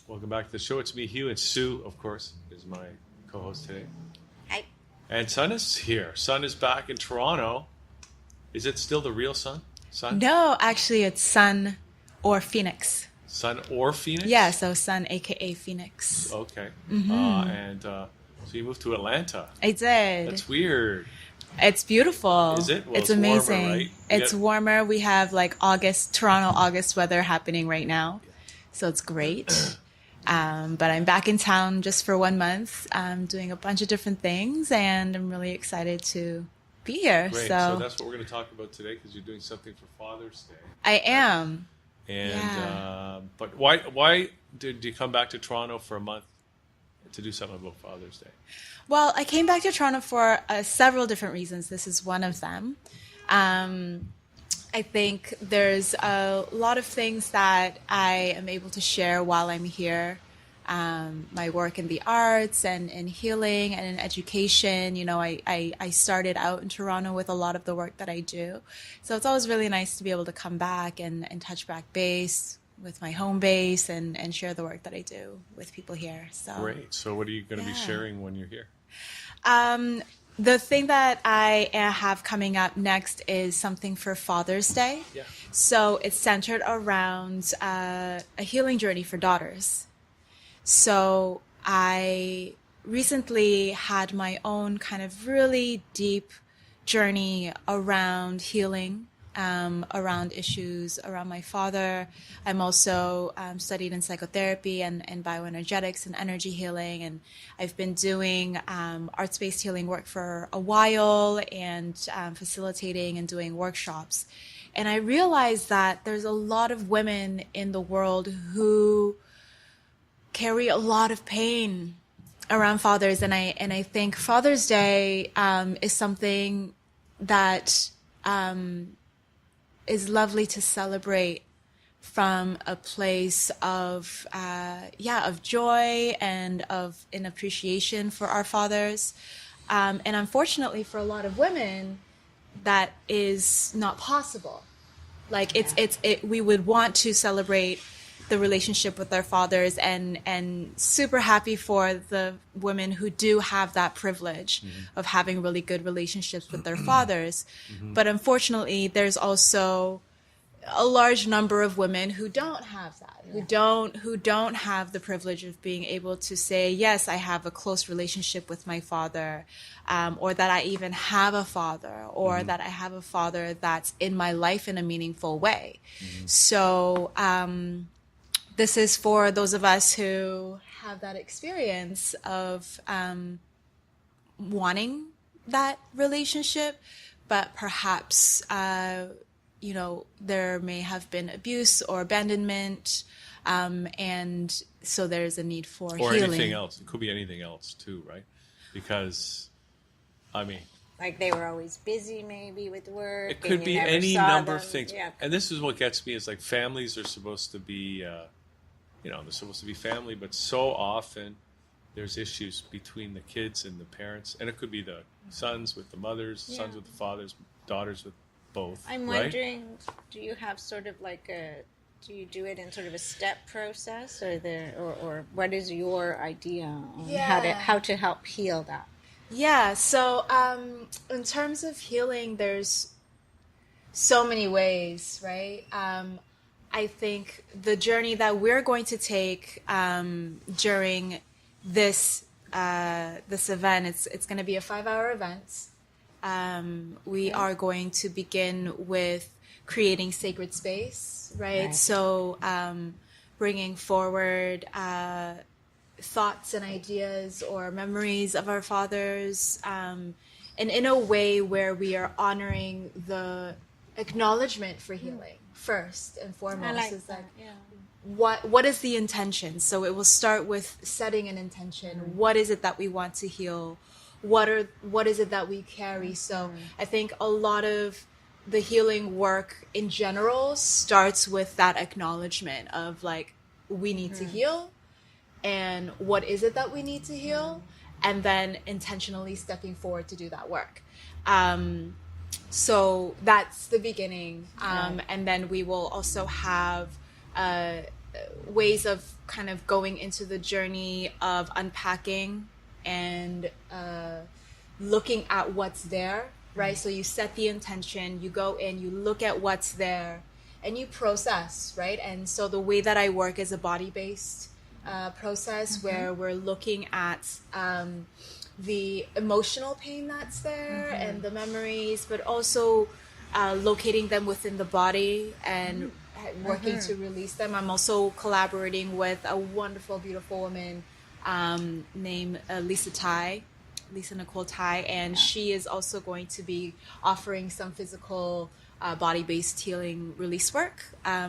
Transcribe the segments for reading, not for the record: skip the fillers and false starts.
Welcome back to the show. It's me, Hugh, and Sue, of course, is my co-host today. Hi. And Sun is here. Sun is back in Toronto. Is it still the real Sun? No, actually, it's Sun or Phoenix. Sun or Phoenix? Yeah, so Sun, a.k.a. Phoenix. Okay. Mm-hmm. So you moved to Atlanta. I did. That's weird. It's beautiful. Is it? Well, it's amazing. Warmer, right? It's warmer. We have like Toronto August weather happening right now. So it's great. But I'm back in town just for 1 month. I'm doing a bunch of different things, and I'm really excited to be here. Great. So that's what we're going to talk about today, because you're doing something for Father's Day. I am. And but why did you come back to Toronto for a month to do something about Father's Day? Well, I came back to Toronto for several different reasons. This is one of them. I think there's a lot of things that I am able to share while I'm here. My work in the arts and in healing and in education. You know, I started out in Toronto with a lot of the work that I do. So it's always really nice to be able to come back and touch back base with my home base and share the work that I do with people here. So great. So what are you going to be sharing when you're here? The thing that I have coming up next is something for Father's Day. Yeah. So it's centered around a healing journey for daughters. So I recently had my own kind of really deep journey around healing, around issues around my father. I'm also studied in psychotherapy and bioenergetics and energy healing. And I've been doing arts-based healing work for a while and facilitating and doing workshops. And I realized that there's a lot of women in the world who carry a lot of pain around fathers, and I think Father's Day is something that is lovely to celebrate from a place of joy and of an appreciation for our fathers, and unfortunately for a lot of women that is not possible. Like we would want to celebrate the relationship with their fathers, and super happy for the women who do have that privilege of having really good relationships with their fathers. But unfortunately, there's also a large number of women who don't have that, who don't have the privilege of being able to say, yes, I have a close relationship with my father, or that I even have a father, or that I have a father that's in my life in a meaningful way. So, this is for those of us who have that experience of wanting that relationship, but perhaps, there may have been abuse or abandonment, and so there's a need for healing. Or anything else. It could be anything else too, right? Because, I mean... Like they were always busy maybe with work. It could be any number of things. Yeah. And this is what gets me, is like families are supposed to be... they're supposed to be family, but so often there's issues between the kids and the parents, and it could be the sons with the mothers, sons with the fathers, daughters with both. I'm wondering, do you have sort of like do you do it in sort of a step process, or what is your idea on how to help heal that? Yeah, so in terms of healing, there's so many ways, right? I think the journey that we're going to take during this event, it's going to be a 5-hour event. We are going to begin with creating sacred space, right? So bringing forward thoughts and ideas or memories of our fathers, and in a way where we are honoring the acknowledgement for healing. First and foremost, I like is that. What is the intention? So it will start with setting an intention. What is it that we want to heal? What is it that we carry? So I think a lot of the healing work in general starts with that acknowledgement of like, we need to heal, and what is it that we need to heal, and then intentionally stepping forward to do that work. So that's the beginning. And then we will also have ways of kind of going into the journey of unpacking and looking at what's there, right? So you set the intention, you go in, you look at what's there, and you process, right? And so the way that I work is a body-based process where we're looking at the emotional pain that's there and the memories, but also locating them within the body and working to release them. I'm also collaborating with a wonderful, beautiful woman named Lisa Nicole Tai, and she is also going to be offering some physical body-based healing release work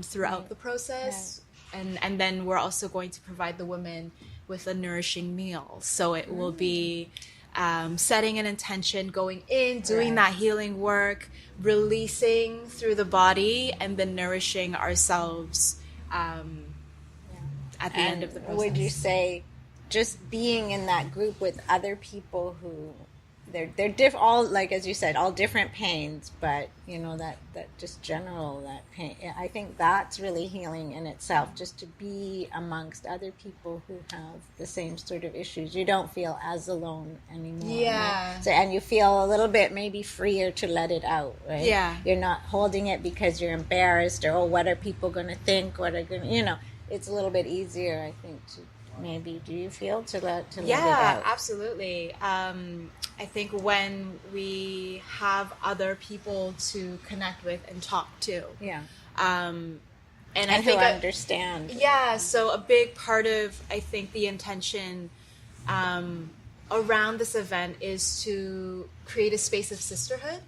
throughout the process. And then we're also going to provide the women with a nourishing meal. So it will be setting an intention, going in, doing that healing work, releasing through the body, and then nourishing ourselves at the end of the process. Would you say just being in that group with other people who they're all, like as you said, all different pains, but you know that just general that pain, I think that's really healing in itself, just to be amongst other people who have the same sort of issues. You don't feel as alone anymore, right? So, and you feel a little bit maybe freer to let it out, right? You're not holding it because you're embarrassed, or what are people going to think, what are going to, it's a little bit easier, I think, to maybe, do you feel, to let it out? Yeah, absolutely. I think when we have other people to connect with and talk to. And I think who understand. So a big part of, I think, the intention around this event is to create a space of sisterhood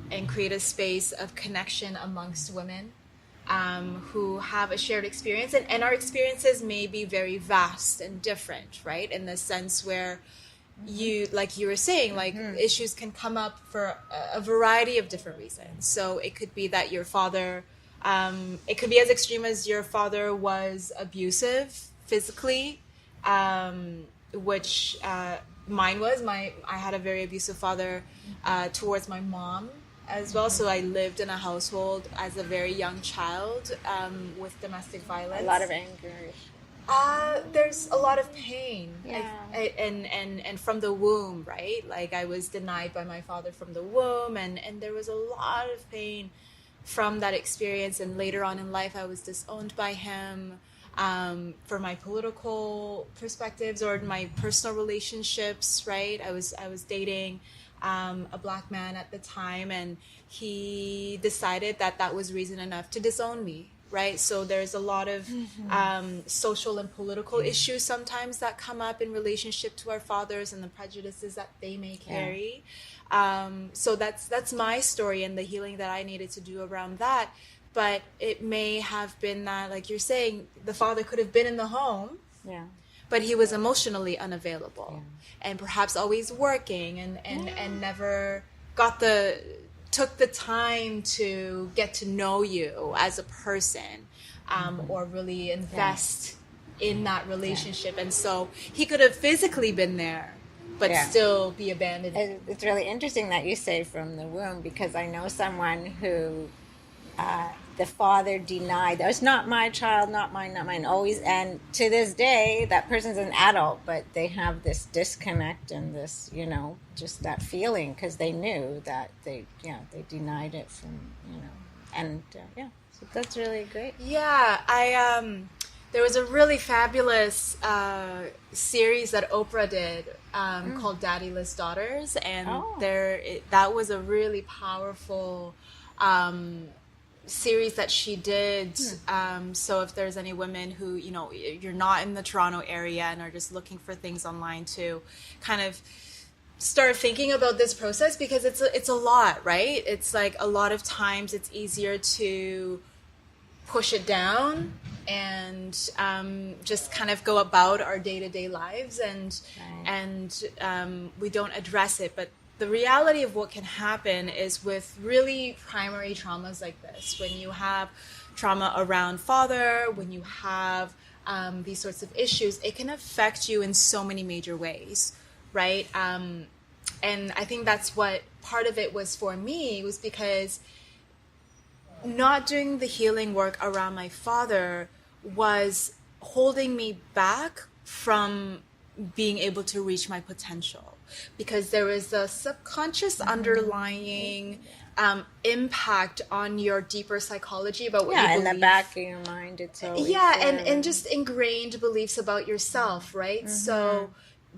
and create a space of connection amongst women who have a shared experience. And our experiences may be very vast and different, right? In the sense where like you were saying, like issues can come up for a variety of different reasons. So it could be that your father, it could be as extreme as your father was abusive physically, which mine was. I had a very abusive father towards my mom as well. So I lived in a household as a very young child with domestic violence. A lot of anger. There's a lot of pain, and from the womb, right? Like I was denied by my father from the womb, and there was a lot of pain from that experience. And later on in life, I was disowned by him for my political perspectives or my personal relationships, right? I was dating a black man at the time, and he decided that was reason enough to disown me. Right, so there's a lot of social and political issues sometimes that come up in relationship to our fathers and the prejudices that they may carry. So that's my story and the healing that I needed to do around that. But it may have been that, like you're saying, the father could have been in the home, but he was emotionally unavailable and perhaps always working and never took the time to get to know you as a person or really invest in that relationship. And so he could have physically been there, but still be abandoned. It's really interesting that you say from the womb, because I know someone who the father denied, that was not my child, not mine, always. And to this day, that person's an adult, but they have this disconnect and this, just that feeling, because they knew that they denied it from, and so that's really great. There was a really fabulous series that Oprah did called Daddyless Daughters, and that was a really powerful series that she did. So if there's any women who, you're not in the Toronto area and are just looking for things online to kind of start thinking about this process, because it's a lot, right? It's like a lot of times it's easier to push it down and just kind of go about our day-to-day lives and we don't address it. But the reality of what can happen is with really primary traumas like this, when you have trauma around father, when you have these sorts of issues, it can affect you in so many major ways, right? And I think that's what part of it was for me, was because not doing the healing work around my father was holding me back from being able to reach my potential, because there is a subconscious underlying impact on your deeper psychology about what you believe. In the back of your mind, it's always and just ingrained beliefs about yourself, right? So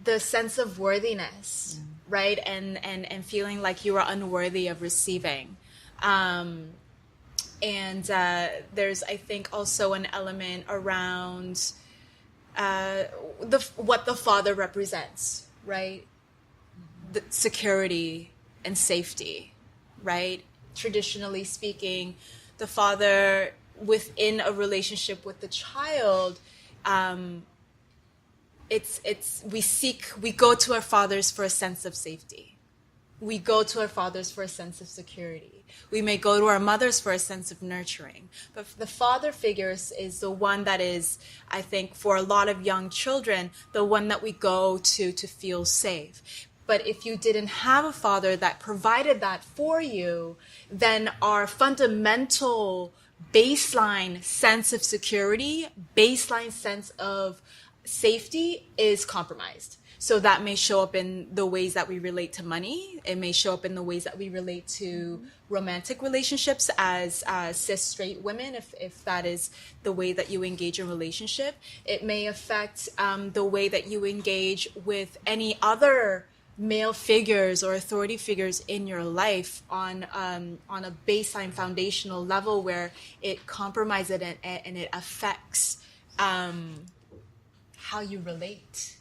the sense of worthiness, right, and feeling like you are unworthy of receiving. And there's, I think, also an element around what the father represents, right? The security and safety, right? Traditionally speaking, the father within a relationship with the child, we go to our fathers for a sense of safety. We go to our fathers for a sense of security. We may go to our mothers for a sense of nurturing. But the father figures is the one that is, I think, for a lot of young children, the one that we go to feel safe. But if you didn't have a father that provided that for you, then our fundamental baseline sense of security, baseline sense of safety is compromised. So that may show up in the ways that we relate to money. It may show up in the ways that we relate to romantic relationships as cis straight women, if that is the way that you engage in relationship. It may affect the way that you engage with any other male figures or authority figures in your life on a baseline foundational level, where it compromises it and it affects how you relate.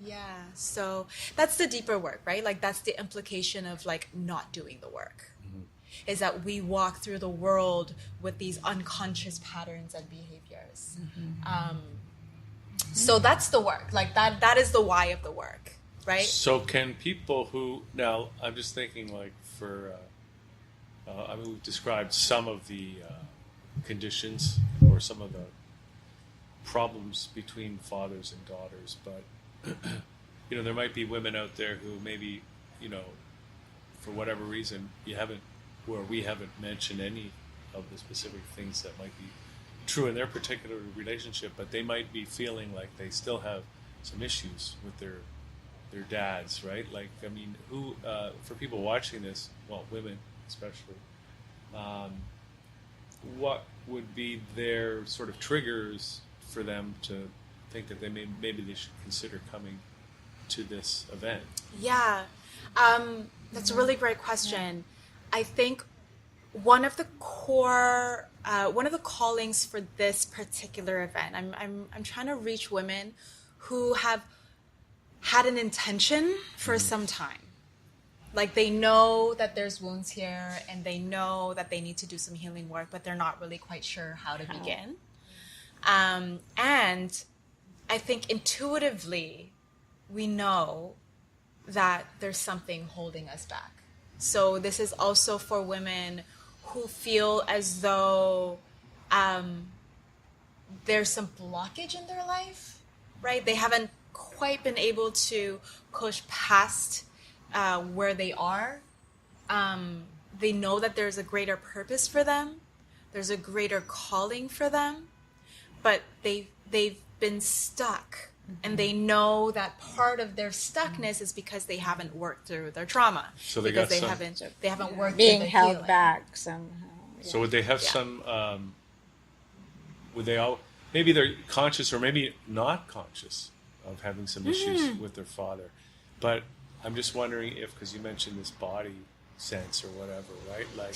Yeah, so that's the deeper work, right? Like, that's the implication of like not doing the work, is that we walk through the world with these unconscious patterns and behaviors. So that's the work. Like that is the why of the work, right? So can people who, now I'm just thinking like for, I mean, we've described some of the conditions or some of the problems between fathers and daughters, but you know, there might be women out there who maybe, you know, for whatever reason we haven't mentioned any of the specific things that might be true in their particular relationship, but they might be feeling like they still have some issues with their dads, right? Like, I mean, who for people watching this, well, women especially, what would be their sort of triggers for them to think that maybe they should consider coming to this event? Yeah, that's a really great question. I think one of the callings for this particular event, I'm trying to reach women who have had an intention for some time. Like, they know that there's wounds here and they know that they need to do some healing work, but they're not really quite sure how to begin. And I think intuitively we know that there's something holding us back. So this is also for women who feel as though there's some blockage in their life, right? They haven't quite been able to push past where they are. They know that there's a greater purpose for them. There's a greater calling for them, but they've been stuck, and they know that part of their stuckness is because they haven't worked through their trauma. So they haven't worked being through the held healing. back somehow. Yeah. So would they have some? Would they all? Maybe they're conscious or maybe not conscious of having some issues with their father, but I'm just wondering if, because you mentioned this body sense or whatever, right? Like,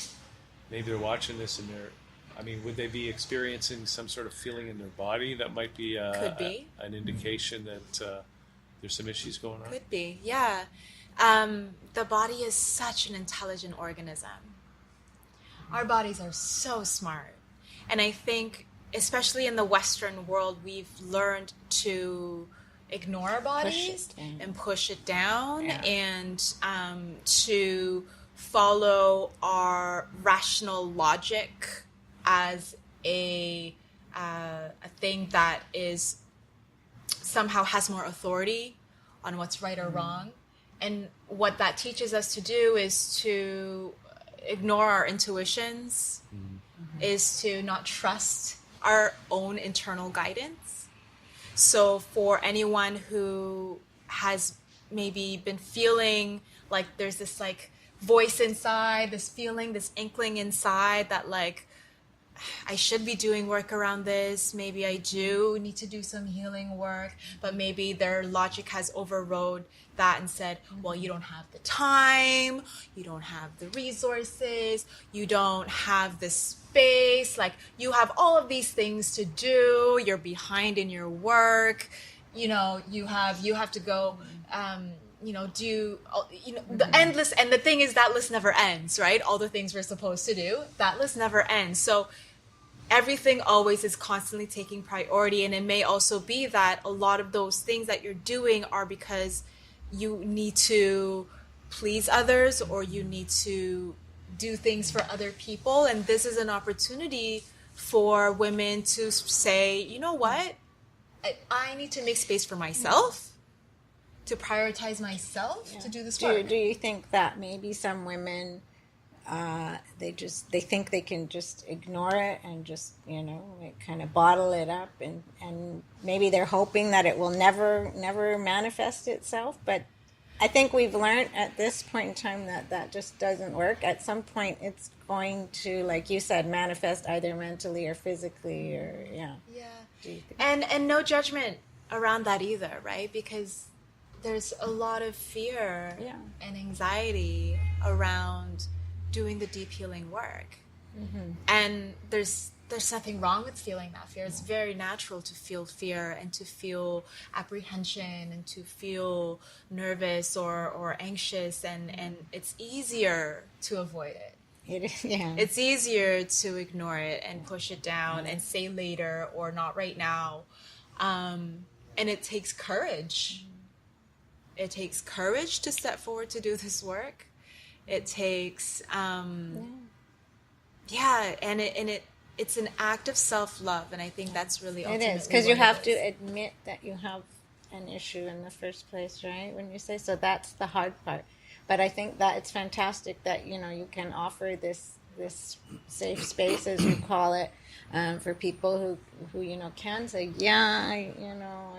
maybe they're watching this and would they be experiencing some sort of feeling in their body that might be, an indication that there's some issues going on? Could be, yeah. The body is such an intelligent organism. Our bodies are so smart. And I think, especially in the Western world, we've learned to ignore our bodies and push it down, and to follow our rational logic as a thing that is somehow has more authority on what's right or wrong. And what that teaches us to do is to ignore our intuitions, is to not trust our own internal guidance. So for anyone who has maybe been feeling like there's this like voice inside, this feeling, this inkling inside that like, I should be doing work around this. Maybe I do need to do some healing work, but maybe their logic has overrode that and said, well, you don't have the time, you don't have the resources, you don't have the space, like you have all of these things to do, you're behind in your work, you know, you have to go, do, the endless, and the thing is that list never ends, right? All the things we're supposed to do, that list never ends. So everything always is constantly taking priority. And it may also be that a lot of those things that you're doing are because you need to please others or you need to do things for other people. And this is an opportunity for women to say, you know what? I need to make space for myself, to prioritize myself, to do this work. Do you think that maybe some women, they think they can just ignore it and just, like kind of bottle it up and maybe they're hoping that it will never manifest itself? But I think we've learned at this point in time that just doesn't work. At some point it's going to, like you said, manifest either mentally or physically or Yeah. And no judgment around that either, right? Because there's a lot of fear and anxiety around doing the deep healing work. Mm-hmm. And there's nothing wrong with feeling that fear. It's very natural to feel fear and to feel apprehension and to feel nervous or anxious, and it's easier to avoid it. It is, yeah. It's easier to ignore it and push it down and say later or not right now. And it takes courage. It takes courage to step forward to do this work. It takes, it's an act of self-love, and I think that's really ultimately it is, because you have to admit that you have an issue in the first place, right? When you say so, that's the hard part. But I think that it's fantastic that you can offer this safe space, as you call it, for people who can say, I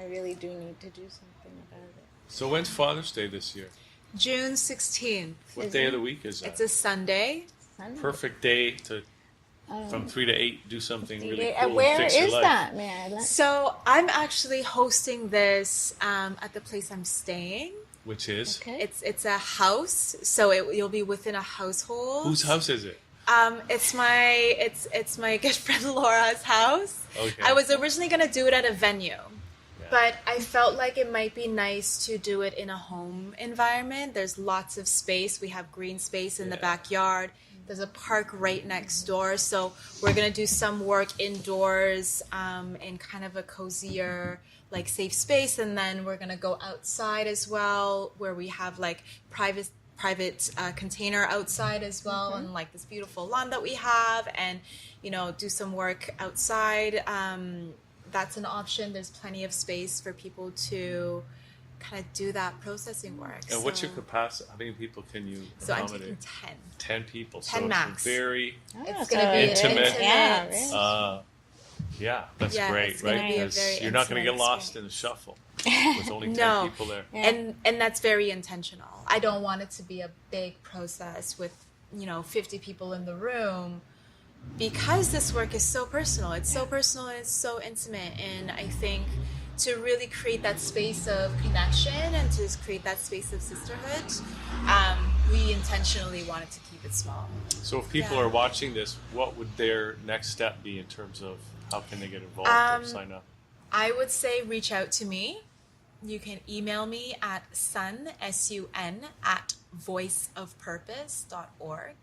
really do need to do something about it. So when's Father's Day this year? June 16th. What day of the week is that? It's a Sunday. Perfect day to from 3 to 8 do something really cool. Where and fix your is life. that, man? So I'm actually hosting this at the place I'm staying. Which is? Okay. It's a house, so you'll be within a household. Whose house is it? It's my good friend Laura's house. Okay. I was originally gonna do it at a venue, but I felt like it might be nice to do it in a home environment. There's lots of space. We have green space in the backyard. There's a park right next door, so we're gonna do some work indoors in kind of a cozier, like safe space, and then we're gonna go outside as well, where we have like private container outside as well, and like this beautiful lawn that we have, and do some work outside. That's an option. There's plenty of space for people to kind of do that processing work. And what's your capacity? How many people can you accommodate? So I'm taking 10. 10 people. 10 so max. It's very It's going to be intimate. Yeah, really. That's great, it's gonna right? be a Because very you're not going to get intimate lost in the shuffle with only 10 people there. Yeah. And that's very intentional. I don't want it to be a big process with 50 people in the room, because this work is so personal. It's so personal and it's so intimate, and I think to really create that space of connection and to create that space of sisterhood, we intentionally wanted to keep it small. So if people are watching this, what would their next step be in terms of how can they get involved or sign up? I would say reach out to me. You can email me at sun, S-U-N, at voiceofpurpose.org,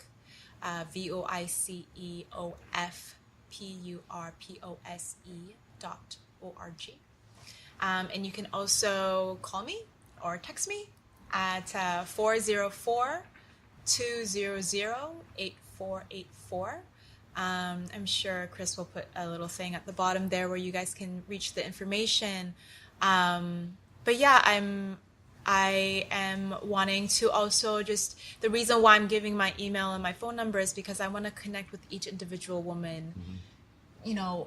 voiceofpurpose.org. And you can also call me or text me at 404-200-8484. I'm sure Chris will put a little thing at the bottom there where you guys can reach the information. But yeah, I am wanting to also the reason why I'm giving my email and my phone number is because I want to connect with each individual woman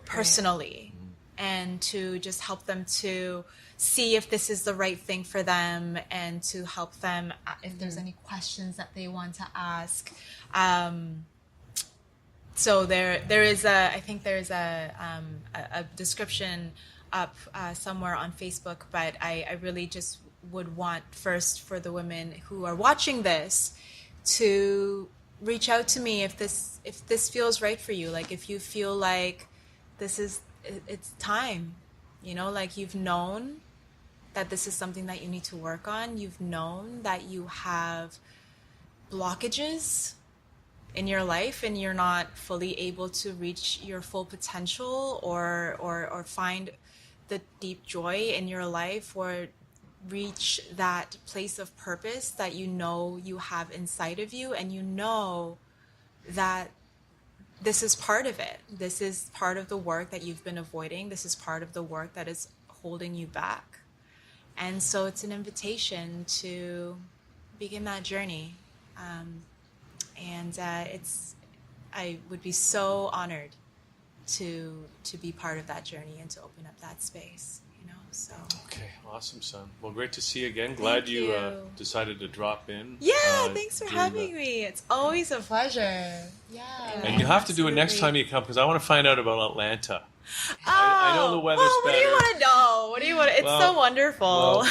personally, and to just help them to see if this is the right thing for them, and to help them if there's any questions that they want to ask. So there is I think there's a description up somewhere on Facebook, but I really just would want first for the women who are watching this to reach out to me if this feels right for you. Like if you feel like it's time, like you've known that this is something that you need to work on. You've known that you have blockages in your life and you're not fully able to reach your full potential or find the deep joy in your life, or reach that place of purpose that you have inside of you, and that this is part of it. This is part of the work that you've been avoiding. This is part of the work that is holding you back. And so it's an invitation to begin that journey. I would be so honored to be part of that journey and to open up that space, so. Okay, awesome, son. Well, great to see you again. Glad you decided to drop in. Yeah, thanks for having me. It's always a pleasure. Yeah. And you have to do it next time you come, because I want to find out about Atlanta. I know the weather's better. What do you want to know? What do you want? It's so wonderful.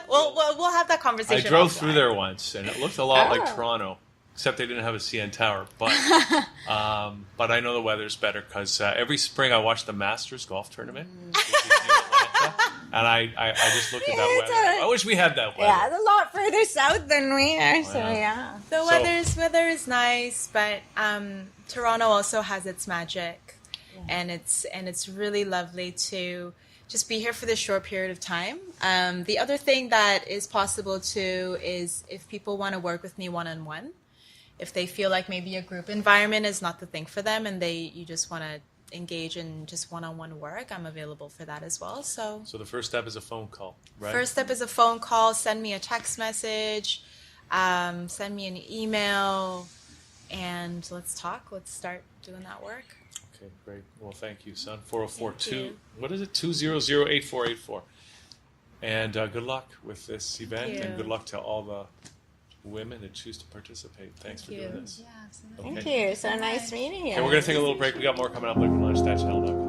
We'll have that conversation. I drove through there once, and it looked a lot like Toronto, except they didn't have a CN Tower. But I know the weather's better because every spring I watch the Masters golf tournament, which is in Atlanta, and I just look at that weather. I wish we had that weather. Yeah, it's a lot further south than we are. So yeah, the weather is nice, but Toronto also has its magic. And it's really lovely to just be here for this short period of time. The other thing that is possible too is if people want to work with me one-on-one, if they feel like maybe a group environment is not the thing for them and you just want to engage in just one-on-one work, I'm available for that as well. So the first step is a phone call, right? First step is a phone call. Send me a text message, send me an email, and let's talk. Let's start doing that work. Okay, great. Well, thank you, son. 404-2, what is it? 200-8484. And good luck with this event, and good luck to all the women that choose to participate. Thanks for doing this. Yeah, absolutely. Thank you. So nice meeting you. Okay, we're going to take a little break. We got more coming up. Look at lunch.channel.com.